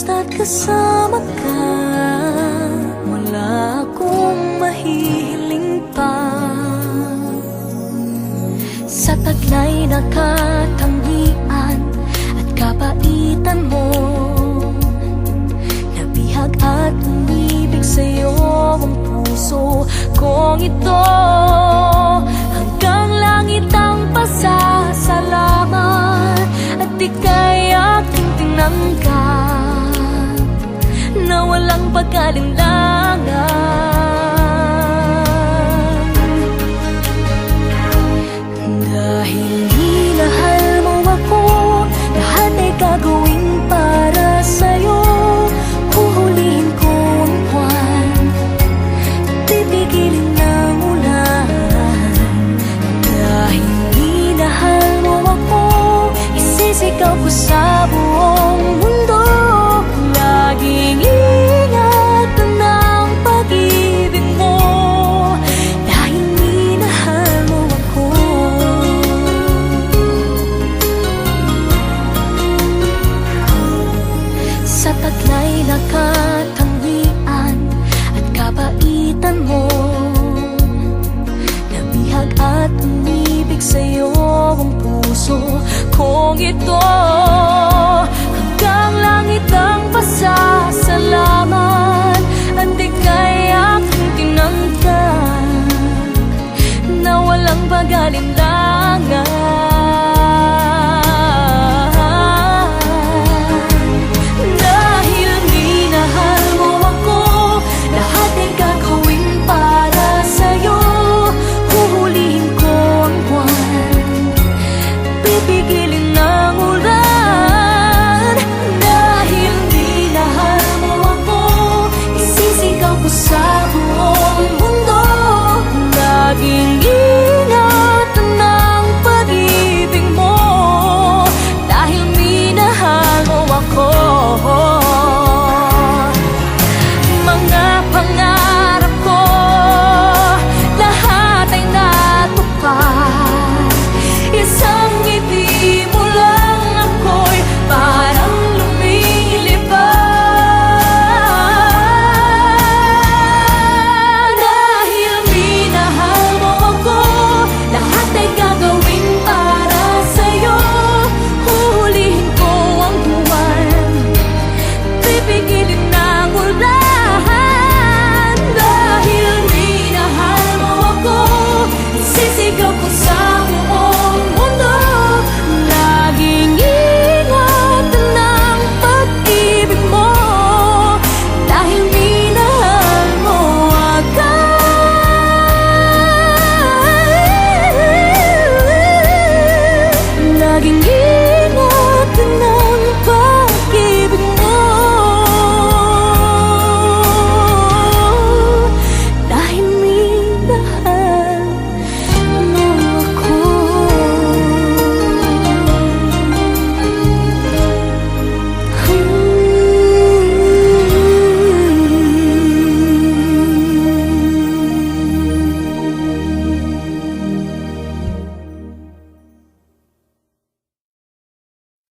basta't kasama ka, wala akong mahihiling pa. Sa taglay na katangian at kapaitan mo, nabihag at umibig sa'yo ang puso kong ito. Hanggang langit ang pasasalamat at ika'y aking tinanggap na walang pag-alinlangan. Dahil minahal mo ako, lahat ay gagawin para sa'yo. Huhulihin ko ang buwan, pipigilin ng ulan. Dahil minahal mo ako, isisigaw ko sa buong mundo. Laging ingatan ng pag-ibig mo, dahil minahal mo ako. Sa taglay na katangian at kapaitan mo, nabihag at umibig sa'yo ang puso kong ito. Hanggang langit ang pasasalamat at ika'y aking tinanggap na walang pag-alinlangan.